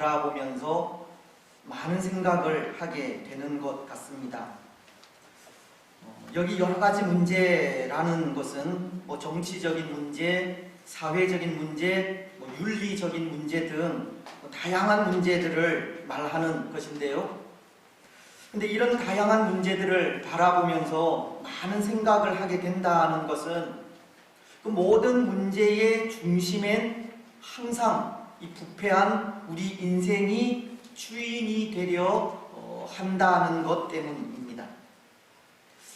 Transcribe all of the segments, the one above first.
바라보면서 많은 생각을 하게 되는 것 같습니다. 여기 여러 가지 문제라는 것은 정치적인 문제, 사회적인 문제, 윤리적인 문제 등 다양한 문제들을 말하는 것인데요. 근데 이런 다양한 문제들을 바라보면서 많은 생각을 하게 된다는 것은 그 모든 문제의 중심엔 항상 이 부패한 우리 인생이 주인이 되려 한다는 것 때문입니다.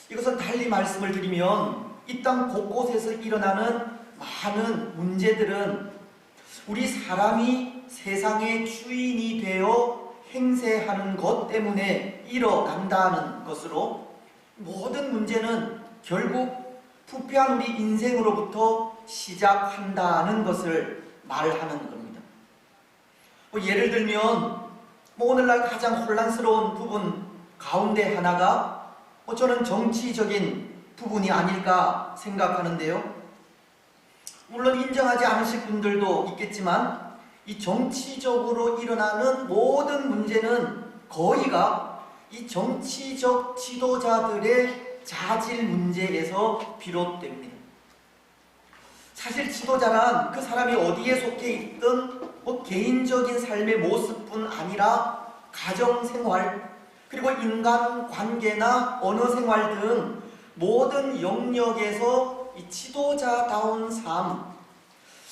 이것은 달리 말씀을 드리면 이 땅 곳곳에서 일어나는 많은 문제들은 우리 사람이 세상의 주인이 되어 행세하는 것 때문에 일어난다는 것으로 모든 문제는 결국 부패한 우리 인생으로부터 시작한다는 것을 말하는 겁니다. 예를 들면 오늘날 가장 혼란스러운 부분 가운데 하나가 저는 정치적인 부분이 아닐까 생각하는데요. 물론 인정하지 않으실 분들도 있겠지만 이 정치적으로 일어나는 모든 문제는 거의가 이 정치적 지도자들의 자질 문제에서 비롯됩니다. 사실 지도자란 그 사람이 어디에 속해 있든 개인적인 삶의 모습뿐 아니라 가정생활, 그리고 인간관계나 언어생활 등 모든 영역에서 이 지도자다운 삶,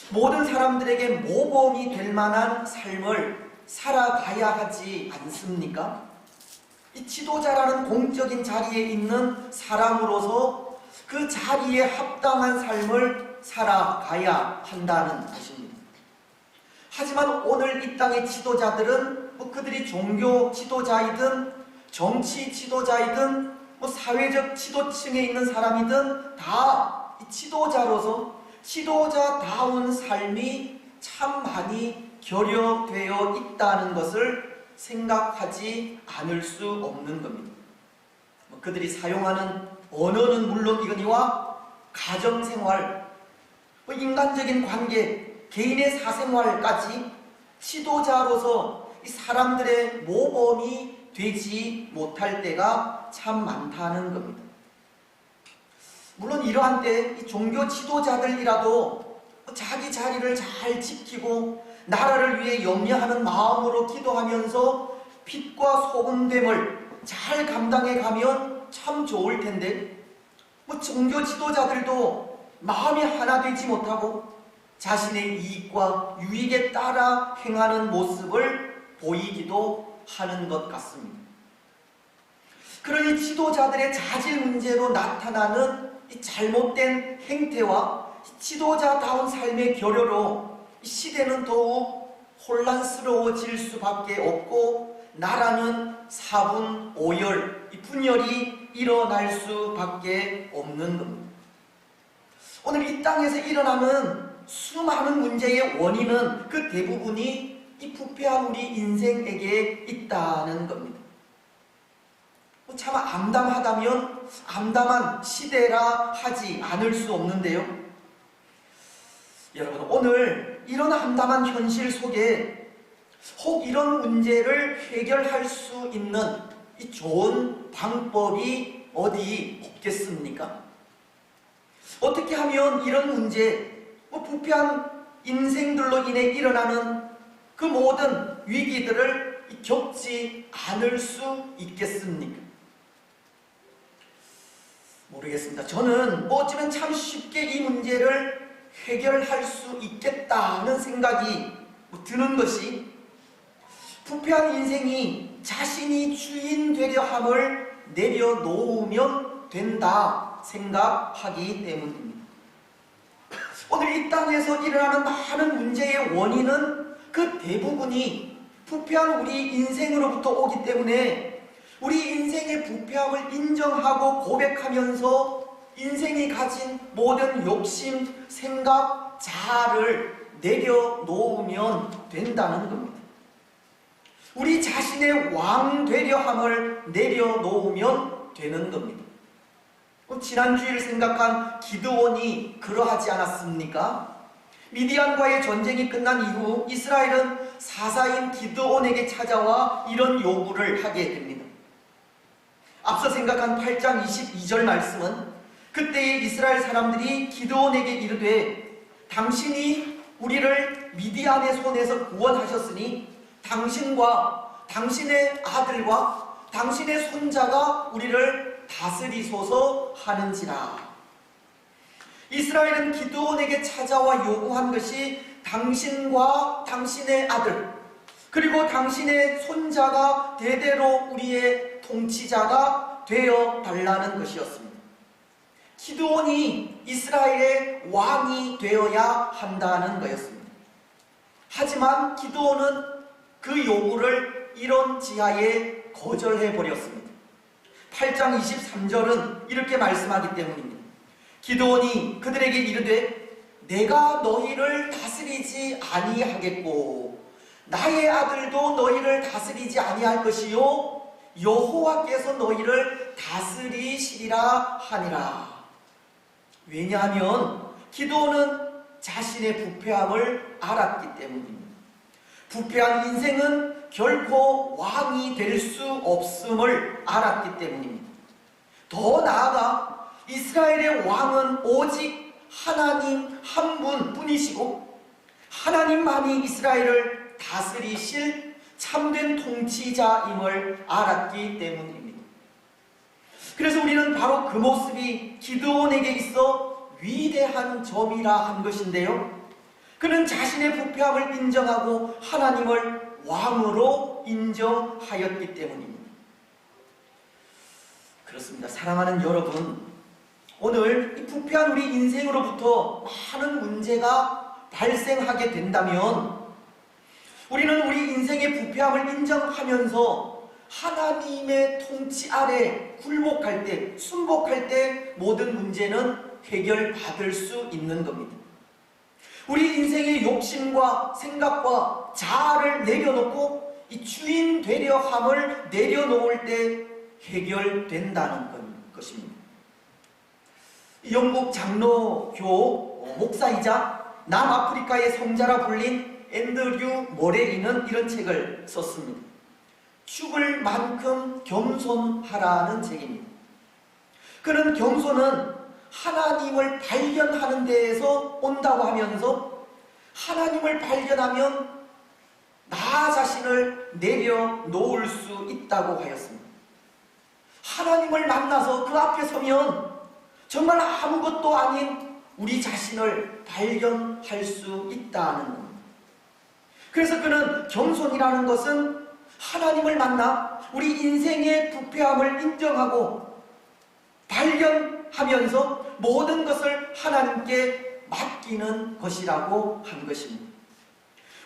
모든 사람들에게 모범이 될 만한 삶을 살아가야 하지 않습니까? 이 지도자라는 공적인 자리에 있는 사람으로서 그 자리에 합당한 삶을 살아가야 한다는 것입니다. 하지만 오늘 이 땅의 지도자들은 그들이 종교 지도자이든 정치 지도자이든 사회적 지도층에 있는 사람이든 다 이 지도자로서 지도자다운 삶이 참 많이 결여되어 있다는 것을 생각하지 않을 수 없는 겁니다. 그들이 사용하는 언어는 물론이거니와 가정생활, 인간적인 관계, 개인의 사생활까지 지도자로서 이 사람들의 모범이 되지 못할 때가 참 많다는 겁니다. 물론 이러한 때 이 종교 지도자들이라도 자기 자리를 잘 지키고 나라를 위해 염려하는 마음으로 기도하면서 빛과 소금됨을 잘 감당해 가면 참 좋을 텐데 종교 지도자들도 마음이 하나 되지 못하고 자신의 이익과 유익에 따라 행하는 모습을 보이기도 하는 것 같습니다. 그러니 지도자들의 자질 문제로 나타나는 이 잘못된 행태와 지도자다운 삶의 결여로 시대는 더욱 혼란스러워질 수밖에 없고 나라는 사분오열, 분열이 일어날 수밖에 없는 겁니다. 오늘 이 땅에서 일어나는 수많은 문제의 원인은 그 대부분이 이 부패한 우리 인생에게 있다는 겁니다. 참 암담하다면 암담한 시대라 하지 않을 수 없는데요. 여러분, 오늘 이런 암담한 현실 속에 혹 이런 문제를 해결할 수 있는 이 좋은 방법이 어디 없겠습니까? 어떻게 하면 이런 문제, 부패한 인생들로 인해 일어나는 그 모든 위기들을 겪지 않을 수 있겠습니까? 모르겠습니다. 저는 어쩌면 참 쉽게 이 문제를 해결할 수 있겠다는 생각이 드는 것이 부패한 인생이 자신이 주인 되려 함을 내려놓으면 된다 생각하기 때문입니다. 오늘 이 땅에서 일어나는 많은 문제의 원인은 그 대부분이 부패한 우리 인생으로부터 오기 때문에 우리 인생의 부패함을 인정하고 고백하면서 인생이 가진 모든 욕심, 생각, 자아를 내려놓으면 된다는 겁니다. 우리 자신의 왕 되려 함을 내려놓으면 되는 겁니다. 지난주일 생각한 기드온이 그러하지 않았습니까? 미디안과의 전쟁이 끝난 이후 이스라엘은 사사인 기드온에게 찾아와 이런 요구를 하게 됩니다. 앞서 생각한 8장 22절 말씀은 그때의 이스라엘 사람들이 기드온에게 이르되 당신이 우리를 미디안의 손에서 구원하셨으니 당신과 당신의 아들과 당신의 손자가 우리를 다스리소서 하는지라. 이스라엘은 기드온에게 찾아와 요구한 것이 당신과 당신의 아들 그리고 당신의 손자가 대대로 우리의 통치자가 되어 달라는 것이었습니다. 기드온이 이스라엘의 왕이 되어야 한다는 거였습니다. 하지만 기드온은 그 요구를 이런 지하에 거절해 버렸습니다. 8장 23절은 이렇게 말씀하기 때문입니다. 기드온이 그들에게 이르되 내가 너희를 다스리지 아니하겠고 나의 아들도 너희를 다스리지 아니할 것이요 여호와께서 너희를 다스리시리라 하니라. 왜냐하면 기드온은 자신의 부패함을 알았기 때문입니다. 부패한 인생은 결코 왕이 될 수 없음을 알았기 때문입니다. 더 나아가 이스라엘의 왕은 오직 하나님 한 분뿐이시고 하나님만이 이스라엘을 다스리실 참된 통치자임을 알았기 때문입니다. 그래서 우리는 바로 그 모습이 기드온에게 있어 위대한 점이라 한 것인데요. 그는 자신의 부패함을 인정하고 하나님을 왕으로 인정하였기 때문입니다. 그렇습니다. 사랑하는 여러분, 오늘 이 부패한 우리 인생으로부터 많은 문제가 발생하게 된다면 우리는 우리 인생의 부패함을 인정하면서 하나님의 통치 아래 굴복할 때, 순복할 때 모든 문제는 해결받을 수 있는 겁니다. 우리 인생의 욕심과 생각과 자아를 내려놓고 이 주인 되려 함을 내려놓을 때 해결된다는 것입니다. 영국 장로교 목사이자 남아프리카의 성자라 불린 앤드류 모레이는 이런 책을 썼습니다. 죽을 만큼 겸손하라는 책입니다. 그는 겸손은 하나님을 발견하는 데에서 온다고 하면서 하나님을 발견하면 나 자신을 내려놓을 수 있다고 하였습니다. 하나님을 만나서 그 앞에 서면 정말 아무것도 아닌 우리 자신을 발견할 수 있다는 겁니다. 그래서 그는 겸손이라는 것은 하나님을 만나 우리 인생의 부패함을 인정하고 발견하면서 모든 것을 하나님께 맡기는 것이라고 한 것입니다.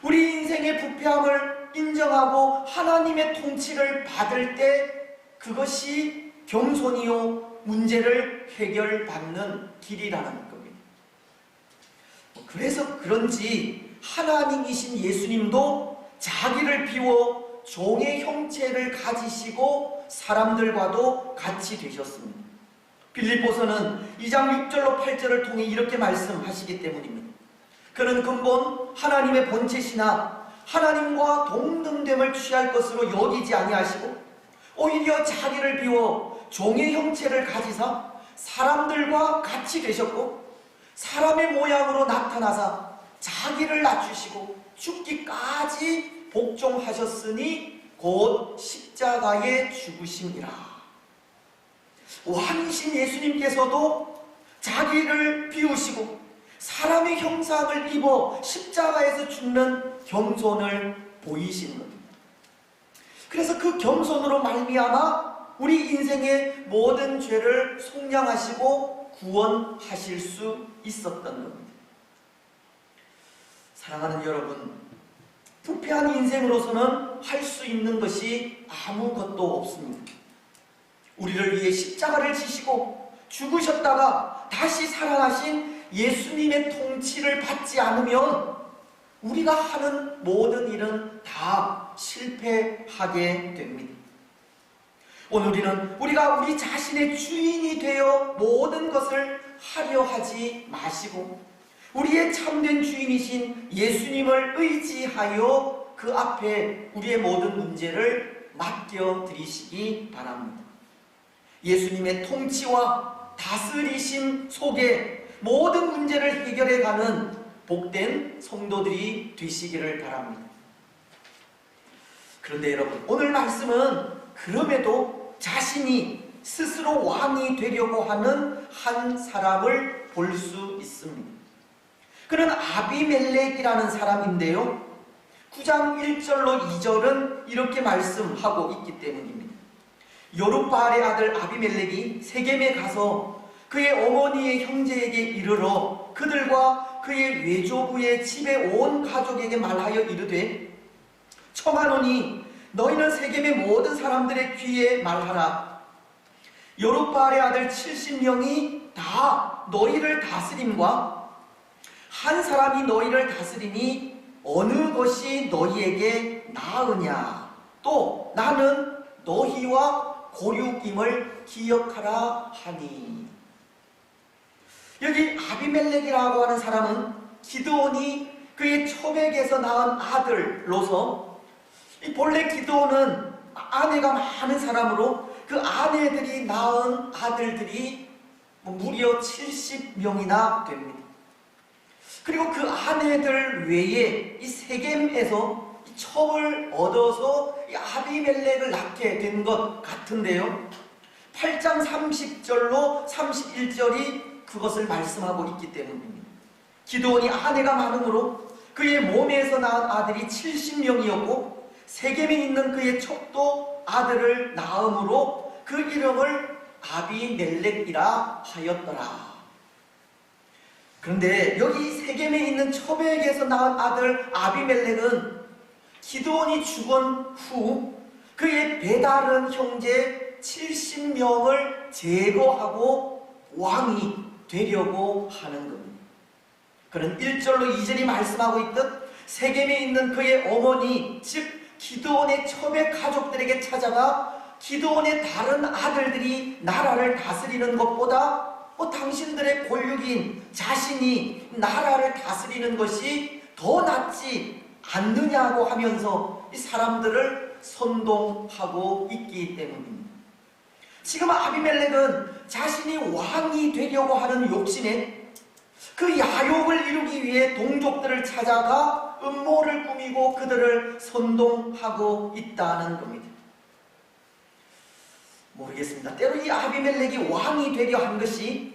우리 인생의 부패함을 인정하고 하나님의 통치를 받을 때 그것이 겸손이요 문제를 해결받는 길이라는 겁니다. 그래서 그런지 하나님이신 예수님도 자기를 비워 종의 형체를 가지시고 사람들과도 같이 되셨습니다. 빌립보서는 2장 6절로 8절을 통해 이렇게 말씀하시기 때문입니다. 그는 근본 하나님의 본체시나 하나님과 동등됨을 취할 것으로 여기지 아니하시고 오히려 자기를 비워 종의 형체를 가지사 사람들과 같이 되셨고 사람의 모양으로 나타나사 자기를 낮추시고 죽기까지 복종하셨으니 곧 십자가에 죽으심이라. 왕이신 예수님께서도 자기를 비우시고 사람의 형상을 입어 십자가에서 죽는 겸손을 보이신 겁니다. 그래서 그 겸손으로 말미암아 우리 인생의 모든 죄를 속량하시고 구원하실 수 있었던 겁니다. 사랑하는 여러분, 부패한 인생으로서는 할 수 있는 것이 아무것도 없습니다. 우리를 위해 십자가를 지시고 죽으셨다가 다시 살아나신 예수님의 통치를 받지 않으면 우리가 하는 모든 일은 다 실패하게 됩니다. 오늘 우리가 우리 자신의 주인이 되어 모든 것을 하려 하지 마시고 우리의 참된 주인이신 예수님을 의지하여 그 앞에 우리의 모든 문제를 맡겨드리시기 바랍니다. 예수님의 통치와 다스리심 속에 모든 문제를 해결해가는 복된 성도들이 되시기를 바랍니다. 그런데 여러분, 오늘 말씀은 그럼에도 자신이 스스로 왕이 되려고 하는 한 사람을 볼 수 있습니다. 그는 아비멜렉이라는 사람인데요, 9장 1절로 2절은 이렇게 말씀하고 있기 때문입니다. 여룹바알의 아들 아비멜렉이 세겜에 가서 그의 어머니의 형제에게 이르러 그들과 그의 외조부의 집에 온 가족에게 말하여 이르되, 청하노니 너희는 세겜의 모든 사람들의 귀에 말하라. 여룹바알의 아들 70명이 다 너희를 다스림과 한 사람이 너희를 다스리니 어느 것이 너희에게 나으냐? 또 나는 너희와 고륙임을 기억하라 하니. 여기 아비멜렉이라고 하는 사람은 기드온이 그의 초백에서 낳은 아들로서, 본래 기드온은 아내가 많은 사람으로 그 아내들이 낳은 아들들이 무려 70명이나 됩니다. 그리고 그 아내들 외에 이 세겜에서 첩을 얻어서 이 아비멜렉을 낳게 된 것 같은데요, 8장 30절로 31절이 그것을 말씀하고 있기 때문입니다. 기드온이 아내가 많으므로 그의 몸에서 낳은 아들이 70명이었고 세겜에 있는 그의 첩도 아들을 낳음으로 그 이름을 아비멜렉이라 하였더라. 그런데 여기 세겜에 있는 첩에게서 낳은 아들 아비멜렉은 기드온이 죽은 후 그의 배다른 형제 70명을 제거하고 왕이 되려고 하는 겁니다. 그런 1절로 2절이 말씀하고 있듯 세겜에 있는 그의 어머니, 즉 기드온의 첩의 가족들에게 찾아가 기드온의 다른 아들들이 나라를 다스리는 것보다 당신들의 권력인 자신이 나라를 다스리는 것이 더 낫지 않느냐고 하면서 이 사람들을 선동하고 있기 때문입니다. 지금 아비멜렉은 자신이 왕이 되려고 하는 욕심에 그 야욕을 이루기 위해 동족들을 찾아가 음모를 꾸미고 그들을 선동하고 있다는 겁니다. 모르겠습니다. 때로 이 아비멜렉이 왕이 되려 한 것이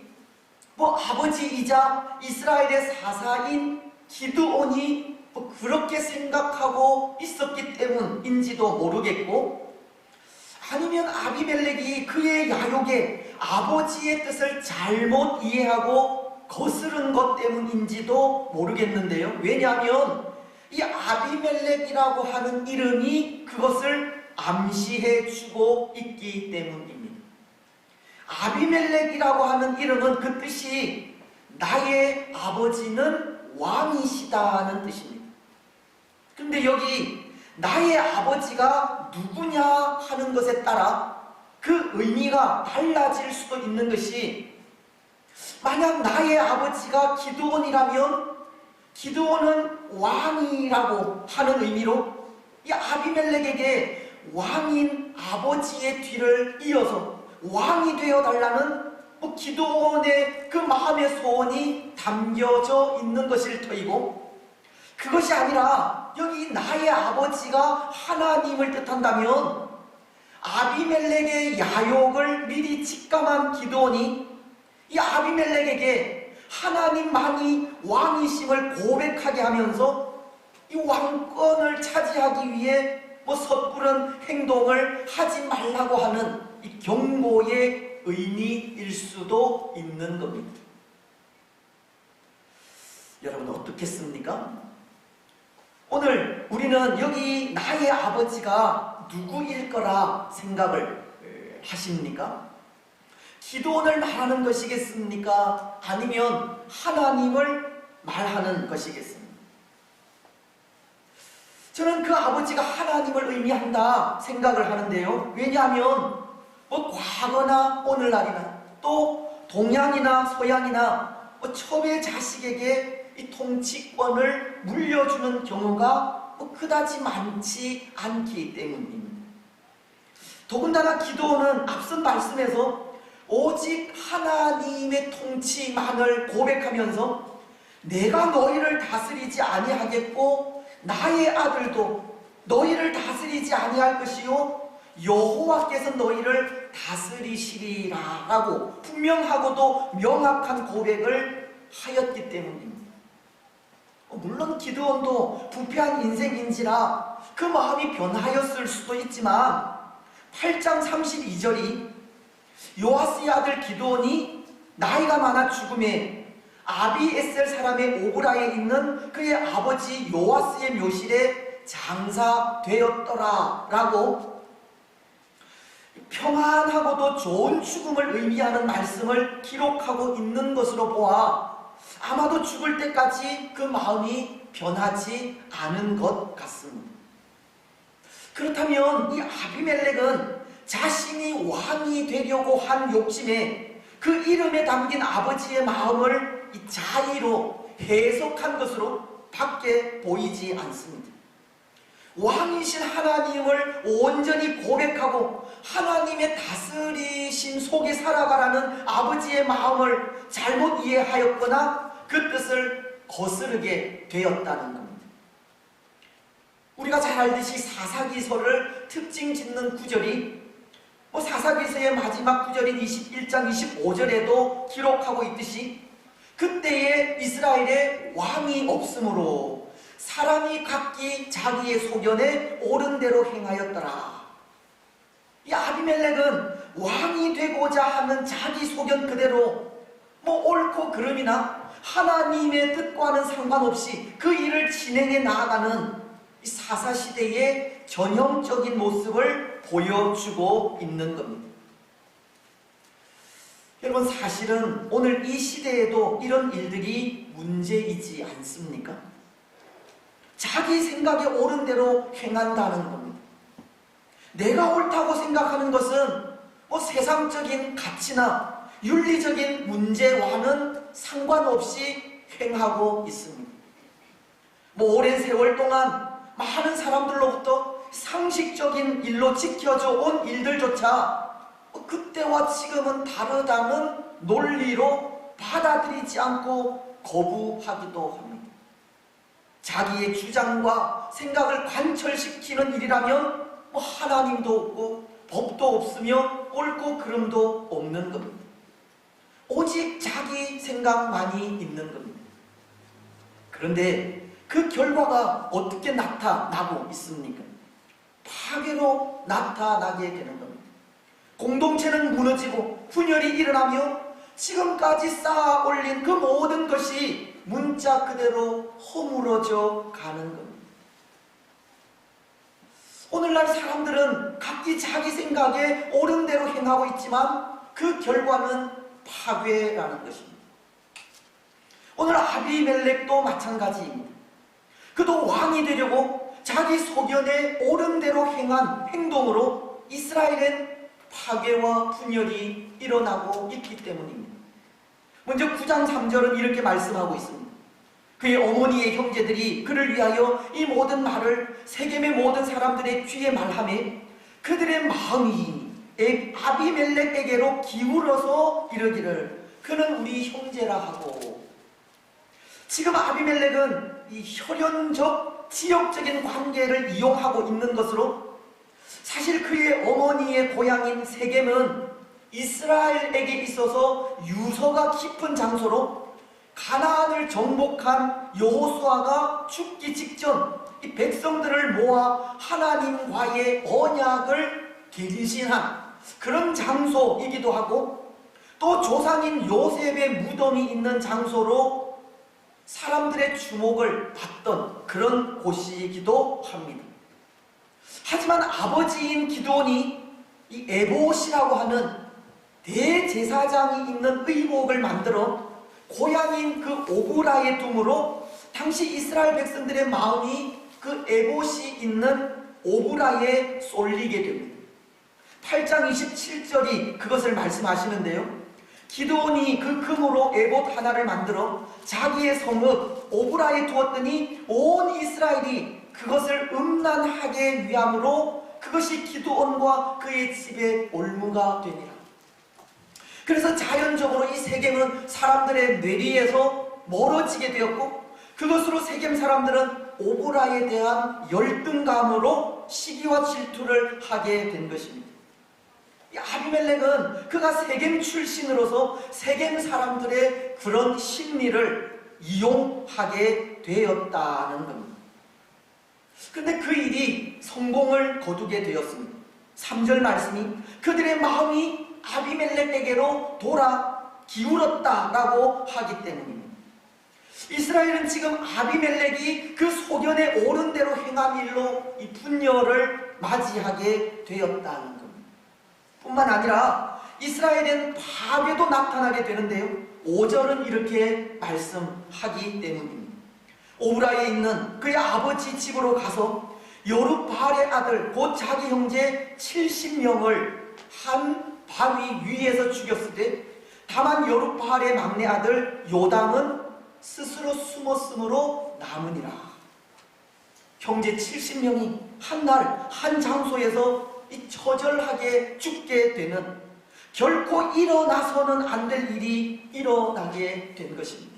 아버지이자 이스라엘의 사사인 기드온이 그렇게 생각하고 있었기 때문인지도 모르겠고, 아니면 아비멜렉이 그의 야욕에 아버지의 뜻을 잘못 이해하고 거스른 것 때문인지도 모르겠는데요, 왜냐하면 이 아비멜렉이라고 하는 이름이 그것을 암시해 주고 있기 때문입니다. 아비멜렉이라고 하는 이름은 그 뜻이 나의 아버지는 왕이시다는 뜻입니다. 그런데 여기 나의 아버지가 누구냐 하는 것에 따라 그 의미가 달라질 수도 있는 것이, 만약 나의 아버지가 기드온이라면 기드온은 왕이라고 하는 의미로 이 아비멜렉에게 왕인 아버지의 뒤를 이어서 왕이 되어달라는 기드온의 그 마음의 소원이 담겨져 있는 것일 터이고, 그것이 아니라 여기 나의 아버지가 하나님을 뜻한다면 아비멜렉의 야욕을 미리 직감한 기드온이 이 아비멜렉에게 하나님만이 왕이심을 고백하게 하면서 이 왕권을 차지하기 위해 섣부른 행동을 하지 말라고 하는 이 경고의 의미일 수도 있는 겁니다. 여러분 어떻겠습니까? 오늘 우리는 여기 나의 아버지가 누구일 거라 생각을 하십니까? 기드온을 말하는 것이겠습니까? 아니면 하나님을 말하는 것이겠습니까? 저는 그 아버지가 하나님을 의미한다 생각을 하는데요, 왜냐하면 과거나 오늘날이나 또 동양이나 서양이나 첩의 자식에게 이 통치권을 물려주는 경우가 그다지 많지 않기 때문입니다. 더군다나 기드온은 앞선 말씀에서 오직 하나님의 통치만을 고백하면서 내가 너희를 다스리지 아니하겠고 나의 아들도 너희를 다스리지 아니할 것이요 여호와께서 너희를 다스리시리라 라고 분명하고도 명확한 고백을 하였기 때문입니다. 물론 기드온도 부패한 인생인지라 그 마음이 변하였을 수도 있지만 8장 32절이 요아스의 아들 기드온이 나이가 많아 죽음에 아비에셀 사람의 오브라에 있는 그의 아버지 요아스의 묘실에 장사되었더라 라고 평안하고도 좋은 죽음을 의미하는 말씀을 기록하고 있는 것으로 보아 아마도 죽을 때까지 그 마음이 변하지 않은 것 같습니다. 그렇다면 이 아비멜렉은 자신이 왕이 되려고 한 욕심에 그 이름에 담긴 아버지의 마음을 이 자의로 해석한 것으로 밖에 보이지 않습니다. 왕이신 하나님을 온전히 고백하고 하나님의 다스리심 속에 살아가라는 아버지의 마음을 잘못 이해하였거나 그 뜻을 거스르게 되었다는 겁니다. 우리가 잘 알듯이 사사기서를 특징 짓는 구절이 사사기서의 마지막 구절인 21장 25절에도 기록하고 있듯이 그때에 이스라엘에 왕이 없으므로 사람이 각기 자기의 소견에 옳은 대로 행하였더라. 이 아비멜렉은 왕이 되고자 하는 자기 소견 그대로 옳고 그름이나 하나님의 뜻과는 상관없이 그 일을 진행해 나아가는 이 사사시대의 전형적인 모습을 보여주고 있는 겁니다. 여러분, 사실은 오늘 이 시대에도 이런 일들이 문제이지 않습니까? 자기 생각에 옳은 대로 행한다는 겁니다. 내가 옳다고 생각하는 것은 세상적인 가치나 윤리적인 문제와는 상관없이 행하고 있습니다. 오랜 세월 동안 많은 사람들로부터 상식적인 일로 지켜져 온 일들조차 그때와 지금은 다르다는 논리로 받아들이지 않고 거부하기도 합니다. 자기의 주장과 생각을 관철시키는 일이라면 하나님도 없고 법도 없으며 옳고 그름도 없는 겁니다. 오직 자기 생각만이 있는 겁니다. 그런데 그 결과가 어떻게 나타나고 있습니까? 파괴로 나타나게 되는 겁니다. 공동체는 무너지고 분열이 일어나며 지금까지 쌓아 올린 그 모든 것이 문자 그대로 허물어져 가는 겁니다. 오늘날 사람들은 각기 자기 생각에 옳은 대로 행하고 있지만 그 결과는 파괴라는 것입니다. 오늘 아비멜렉도 마찬가지입니다. 그도 왕이 되려고 자기 소견에 옳은 대로 행한 행동으로 이스라엘엔 파괴와 분열이 일어나고 있기 때문입니다. 먼저 9장 3절은 이렇게 말씀하고 있습니다. 그의 어머니의 형제들이 그를 위하여 이 모든 말을 세겜의 모든 사람들의 귀에 말하매 그들의 마음이 아비멜렉에게로 기울어서 이르기를 그는 우리 형제라 하고. 지금 아비멜렉은 이 혈연적 지역적인 관계를 이용하고 있는 것으로 사실 그의 어머니의 고향인 세겜은 이스라엘에게 있어서 유서가 깊은 장소로 가나안을 정복한 여호수아가 죽기 직전 이 백성들을 모아 하나님과의 언약을 갱신한 그런 장소이기도 하고 또 조상인 요셉의 무덤이 있는 장소로 사람들의 주목을 받던 그런 곳이기도 합니다. 하지만 아버지인 기드온이 이 에봇이라고 하는 대제사장이 있는 의복을 만들어 고향인 그 오브라에 둠으로 당시 이스라엘 백성들의 마음이 그 에봇이 있는 오브라에 쏠리게 됩니다. 8장 27절이 그것을 말씀하시는데요. 기드온이 그 금으로 에봇 하나를 만들어 자기의 성읍 오브라에 두었더니 온 이스라엘이 그것을 음란하게 위함으로 그것이 기드온과 그의 집의 올무가 되니라. 그래서 자연적으로 이 세겜은 사람들의 뇌리에서 멀어지게 되었고, 그것으로 세겜 사람들은 오브라에 대한 열등감으로 시기와 질투를 하게 된 것입니다. 이 아비멜렉은 그가 세겜 출신으로서 세겜 사람들의 그런 심리를 이용하게 되었다는 겁니다. 근데 그 일이 성공을 거두게 되었습니다. 3절 말씀이 그들의 마음이 아비멜렉에게로 돌아 기울었다라고 하기 때문입니다. 이스라엘은 지금 아비멜렉이 그 소견에 옳은 대로 행한 일로 이 분열을 맞이하게 되었다는 겁니다. 뿐만 아니라 이스라엘엔 파괴도 나타나게 되는데요, 5절은 이렇게 말씀하기 때문입니다. 오브라에 있는 그의 아버지 집으로 가서 여룹바알의 아들 곧 자기 형제 70명을 한 바위 위에서 죽였을 때, 다만 여룹바알의 막내 아들 요담은 스스로 숨었으므로 남으니라. 형제 70명이 한 날 한 장소에서 이 처절하게 죽게 되는, 결코 일어나서는 안 될 일이 일어나게 된 것입니다.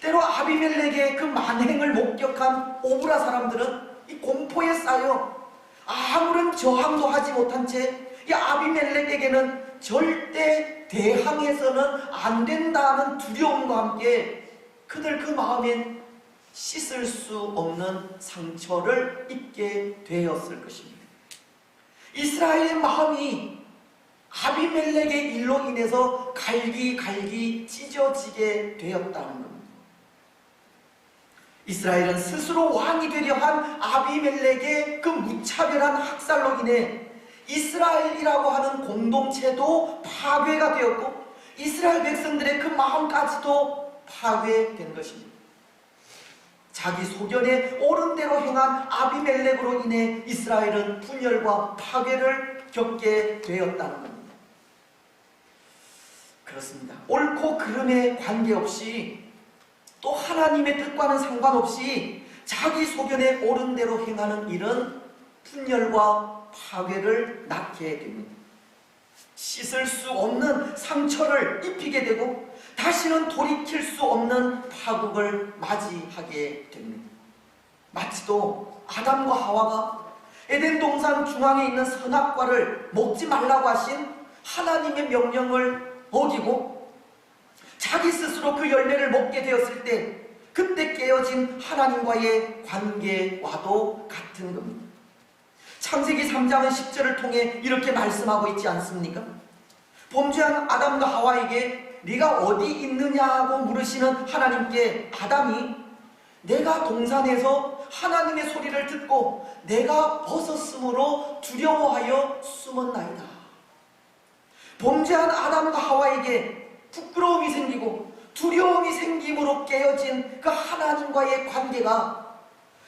때로 아비멜렉의 그 만행을 목격한 오브라 사람들은 이 공포에 쌓여 아무런 저항도 하지 못한 채 이 아비멜렉에게는 절대 대항해서는 안 된다는 두려움과 함께 그들 그 마음엔 씻을 수 없는 상처를 입게 되었을 것입니다. 이스라엘의 마음이 아비멜렉의 일로 인해서 갈기갈기 찢어지게 되었다는 겁니다. 이스라엘은 스스로 왕이 되려 한 아비멜렉의 그 무차별한 학살로 인해 이스라엘이라고 하는 공동체도 파괴가 되었고, 이스라엘 백성들의 그 마음까지도 파괴된 것입니다. 자기 소견에 옳은 대로 행한 아비멜렉으로 인해 이스라엘은 분열과 파괴를 겪게 되었다는 겁니다. 그렇습니다. 옳고 그름에 관계없이, 또 하나님의 뜻과는 상관없이 자기 소견에 옳은 대로 행하는 일은 분열과 파괴를 낳게 됩니다. 씻을 수 없는 상처를 입히게 되고 다시는 돌이킬 수 없는 파국을 맞이하게 됩니다. 마치도 아담과 하와가 에덴 동산 중앙에 있는 선악과를 먹지 말라고 하신 하나님의 명령을 어기고 자기 스스로 그 열매를 먹게 되었을 때, 그때 깨어진 하나님과의 관계와도 같은 겁니다. 창세기 3장은 10절을 통해 이렇게 말씀하고 있지 않습니까? 범죄한 아담과 하와에게 네가 어디 있느냐고 물으시는 하나님께 아담이 내가 동산에서 하나님의 소리를 듣고 내가 벗었으므로 두려워하여 숨었나이다. 범죄한 아담과 하와에게 부끄러움이 생기고 두려움이 생김으로 깨어진 그 하나님과의 관계가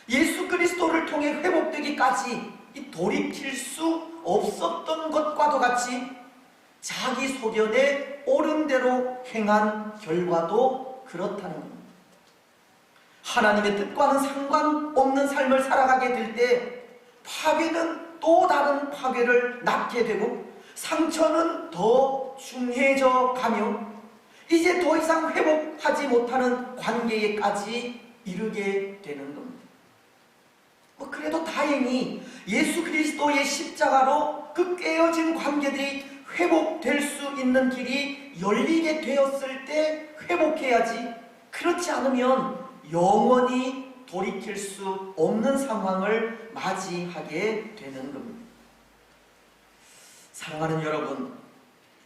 예수 그리스도를 통해 회복되기까지 돌이킬 수 없었던 것과도 같이 자기 소견에 옳은 대로 행한 결과도 그렇다는 겁니다. 하나님의 뜻과는 상관없는 삶을 살아가게 될 때 파괴는 또 다른 파괴를 낳게 되고 상처는 더 중해져 가며 이제 더 이상 회복하지 못하는 관계에까지 이르게 되는 겁니다. 그래도 다행히 예수 그리스도의 십자가로 그 깨어진 관계들이 회복될 수 있는 길이 열리게 되었을 때 회복해야지, 그렇지 않으면 영원히 돌이킬 수 없는 상황을 맞이하게 되는 겁니다. 사랑하는 여러분,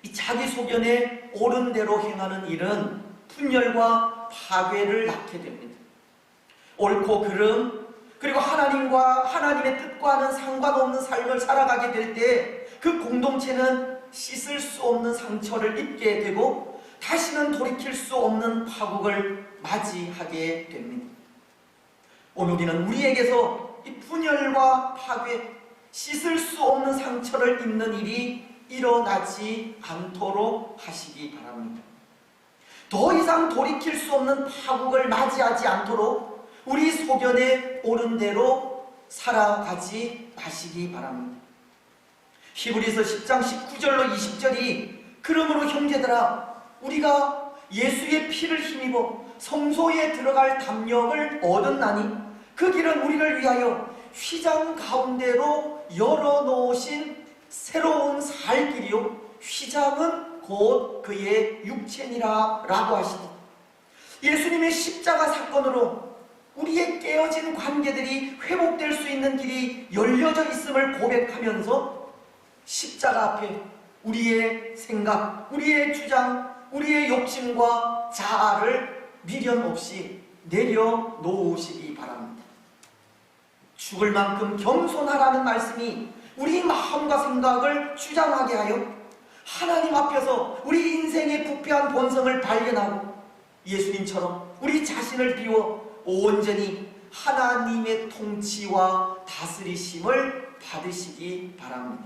이 자기 소견에 옳은 대로 행하는 일은 분열과 파괴를 낳게 됩니다. 옳고 그름, 그리고 하나님과 하나님의 뜻과는 상관없는 삶을 살아가게 될 때 그 공동체는 씻을 수 없는 상처를 입게 되고 다시는 돌이킬 수 없는 파국을 맞이하게 됩니다. 오늘 우리는 우리에게서 이 분열과 파괴, 씻을 수 없는 상처를 입는 일이 일어나지 않도록 하시기 바랍니다. 더 이상 돌이킬 수 없는 파국을 맞이하지 않도록 우리 소견에 옳은 대로 살아가지 마시기 바랍니다. 히브리서 10장 19절로 20절이 그러므로 형제들아 우리가 예수의 피를 힘입어 성소에 들어갈 담력을 얻었나니 그 길은 우리를 위하여 휘장 가운데로 열어놓으신 새로운 살 길이요 휘장은 곧 그의 육체니라 라고 하시니 예수님의 십자가 사건으로 우리의 깨어진 관계들이 회복될 수 있는 길이 열려져 있음을 고백하면서 십자가 앞에 우리의 생각, 우리의 주장, 우리의 욕심과 자아를 미련 없이 내려놓으시기 바랍니다. 죽을 만큼 겸손하라는 말씀이 우리 마음과 생각을 주장하게 하여 하나님 앞에서 우리 인생의 부패한 본성을 발견하고 예수님처럼 우리 자신을 비워 온전히 하나님의 통치와 다스리심을 받으시기 바랍니다.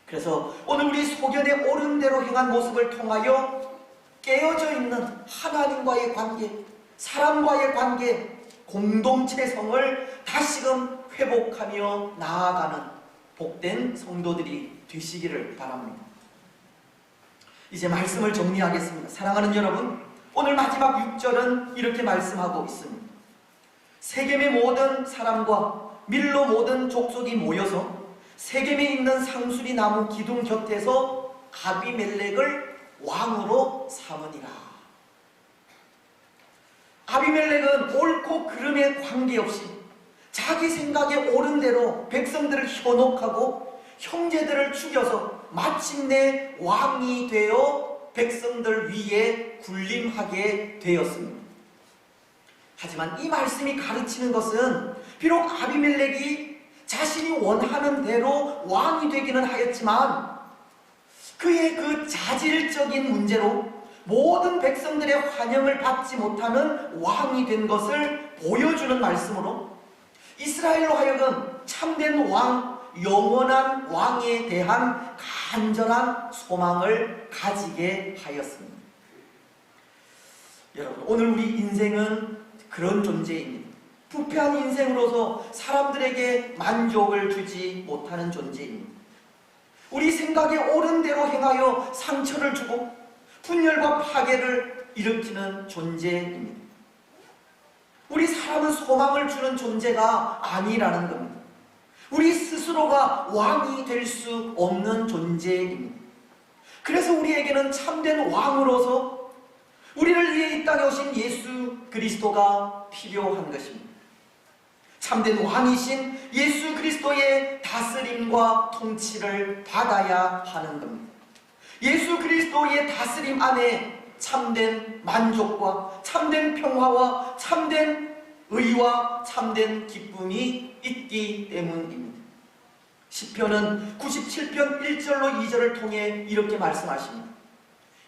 그래서 오늘 우리 소견에 옳은 대로 행한 모습을 통하여 깨어져 있는 하나님과의 관계, 사람과의 관계, 공동체성을 다시금 회복하며 나아가는 복된 성도들이 되시기를 바랍니다. 이제 말씀을 정리하겠습니다. 사랑하는 여러분, 오늘 마지막 6절은 이렇게 말씀하고 있습니다. 세겜의 모든 사람과 밀로 모든 족속이 모여서 세겜에 있는 상수리 나무 기둥 곁에서 아비멜렉을 왕으로 삼으니라. 아비멜렉은 옳고 그름에 관계없이 자기 생각에 옳은 대로 백성들을 현혹하고 형제들을 죽여서 마침내 왕이 되어 백성들 위에 군림하게 되었습니다. 하지만 이 말씀이 가르치는 것은 비록 아비멜렉이 자신이 원하는 대로 왕이 되기는 하였지만 그의 그 자질적인 문제로 모든 백성들의 환영을 받지 못하는 왕이 된 것을 보여주는 말씀으로 이스라엘로 하여금 참된 왕, 영원한 왕에 대한 간절한 소망을 가지게 하였습니다. 여러분, 오늘 우리 인생은 그런 존재입니다. 부패한 인생으로서 사람들에게 만족을 주지 못하는 존재입니다. 우리 생각에 옳은 대로 행하여 상처를 주고 분열과 파괴를 일으키는 존재입니다. 우리 사람은 소망을 주는 존재가 아니라는 겁니다. 우리 스스로가 왕이 될 수 없는 존재입니다. 그래서 우리에게는 참된 왕으로서 우리를 위해 이 땅에 오신 예수 그리스도가 필요한 것입니다. 참된 왕이신 예수 그리스도의 다스림과 통치를 받아야 하는 겁니다. 예수 그리스도의 다스림 안에 참된 만족과 참된 평화와 참된 의와 참된 기쁨이 있기 때문입니다. 시편은 97편 1절로 2절을 통해 이렇게 말씀하십니다.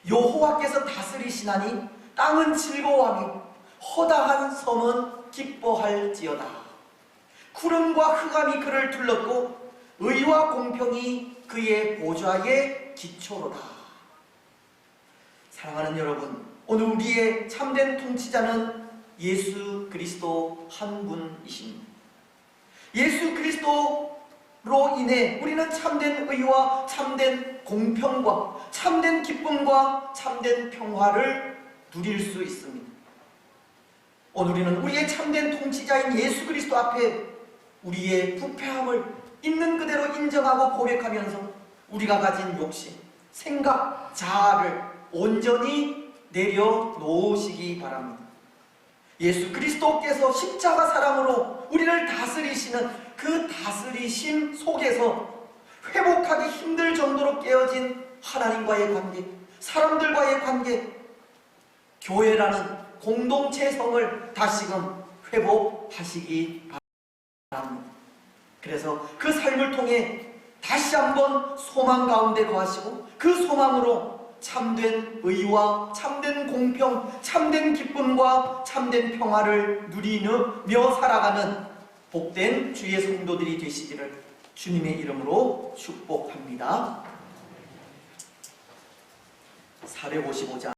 여호와께서 다스리시나니 땅은 즐거워하며 허다한 섬은 기뻐할지어다. 구름과 흑암이 그를 둘렀고 의와 공평이 그의 보좌의 기초로다. 사랑하는 여러분, 오늘 우리의 참된 통치자는 예수 그리스도 한 분이십니다. 예수 그리스도로 인해 우리는 참된 의와 참된 공평과 참된 기쁨과 참된 평화를 누릴 수 있습니다. 오늘 우리는 우리의 참된 통치자인 예수 그리스도 앞에 우리의 부패함을 있는 그대로 인정하고 고백하면서 우리가 가진 욕심, 생각, 자아를 온전히 내려놓으시기 바랍니다. 예수 그리스도께서 십자가 사랑으로 우리를 다스리시는 그 다스리심 속에서 회복하기 힘들 정도로 깨어진 하나님과의 관계, 사람들과의 관계, 교회라는 공동체성을 다시금 회복하시기 바랍니다. 그래서 그 삶을 통해 다시 한번 소망 가운데 거하시고 그 소망으로 참된 의와 참된 공평, 참된 기쁨과 참된 평화를 누리며 살아가는 복된 주의 성도들이 되시기를 주님의 이름으로 축복합니다. 455장